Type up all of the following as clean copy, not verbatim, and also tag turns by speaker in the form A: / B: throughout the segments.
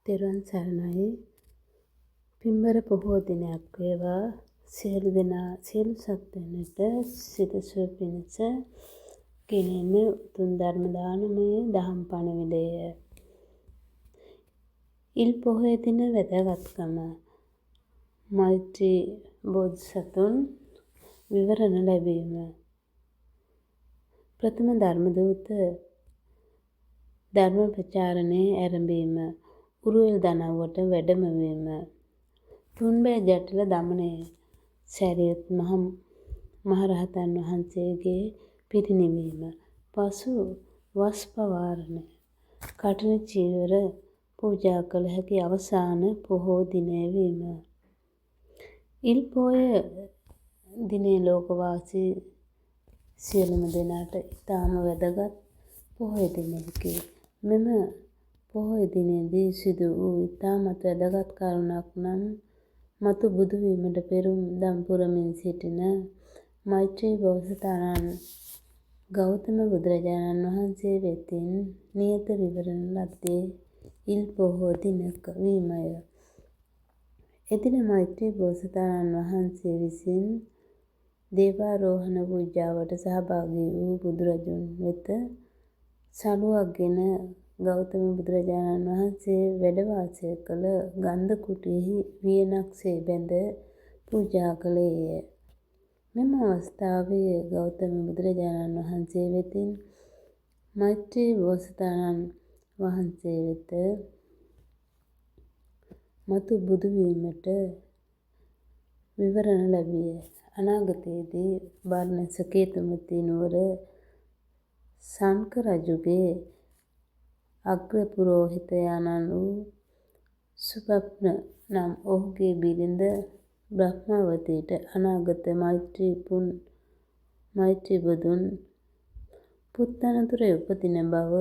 A: තෙරුවන් සරණයි. පින්බර පොහෝ දිනයක් වේවා. සියලු දෙනා සියලු සත්ත්වයන්ට සිතසුව පිණිස ගෙනෙන උතුම් ධර්ම දානමය දහම් පණිවිඩය. ඉල් පොහොය දින වැදගත්කම. මෛත්‍රී බෝධිසතුන් විවරණ ලැබීම. ප්‍රථම ධර්මදූත ධර්ම ප්‍රචාරණයේ ආරම්භීම. උරුවෙල් දනව්වට වැඩම වීම. තුන්බෑ ජටිල දමනය. සැරියුත් මහරහතන් වහන්සේගේ පිරිනිවීම. පසු වස් පවාරණය. කඨින චීවර පූජා කළ හැකි අවසාන පොහෝ දිනය වීම. ඉල් පොහොය දිනය ලෝකවාසී සියලුම දෙනාට ඉතාම වැදගත් පොහොය දිනයකි. මෙම පොහොය දිනයේදී සිදු වූ ඉතාමත් වැදගත් කරුණක් නම් මතු බුදු වීමට පෙරුම් දම් පුරමින් සිටින මෛත්‍රී බෝසතාණන් ගෞතම බුදුරජාණන් වහන්සේ වෙතින් නියත විවරණ ලද්දේ ඉල් පොහෝ දිනක වීමය. එදින මෛත්‍රී බෝසතාණන් වහන්සේ විසින් දේවාරෝහණ පූජාවට සහභාගී වූ බුදුරජුන් වෙත සළුවක් ගෙන ගෞතම බුදුරජාණන් වහන්සේ වැඩ වාසය කළ ගන්ධ කුටියෙහි වියනක්සේ බැඳ පූජා කළේය. මෙම අවස්ථාවේ ගෞතම බුදුරජාණන් වහන්සේ වෙතින් මෛත්‍රී බෝසතාණන් වහන්සේ වෙත මතු බුදු වීමට විවරණ ලැබිය. අනාගතයේදී බර්ණැස කේතුමති නුවර සංක රජුගේ අග්‍ර පුරෝහිතයාණන් වූ සුපප්න නම් ඔහුගේ බිරිඳ බ්‍රහ්මාවතීට අනාගත මෛත්‍රී බුදුන් පුත් තනතුරේ උපදින බව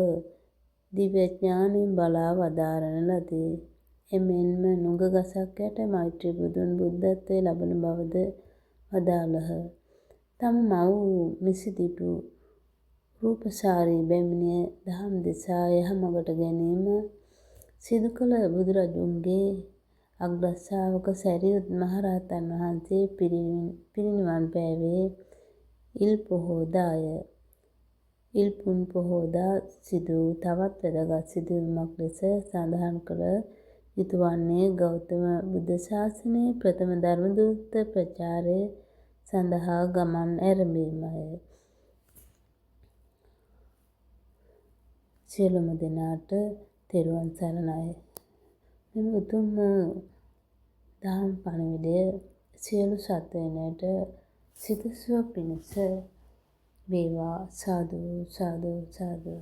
A: දිව්‍ය ඥානයෙන් බලා වදාරන ලදී. එමෙන්ම නුග ගසක් යට මෛත්‍රී බුදුන් බුද්ධත්වය ලබන බවද වදාළහ. තම මව් වූ මිසිදිටු රූපසාරී බැමිණිය දහම් දෙසා යහමගට ගැනීම සිදු කළ බුදුරජුන්ගේ අග්‍රශ්‍රාවක සැරියුත් මහරහතන් වහන්සේ පිරිනිවන් පෑවේ ඉල් පොහෝදාය. ඉල් පුන් පොහෝදා සිදු වූ තවත් වැදගත් සිදුවීමක් ලෙස සඳහන් කළ යුතු වන්නේ ගෞතම බුද්ධ ශාසනයේ ප්‍රථම ධර්මදූත ප්‍රචාරය සඳහා ගමන් ඇරඹීමය. සියලුම දෙනාට තෙරුවන් සරණයි. මෙම උතුම් දහම් පණිවිඩය සියලු සත්වයනට සිතසුව පිණිස වේවා. සාදු සාදු සාදු.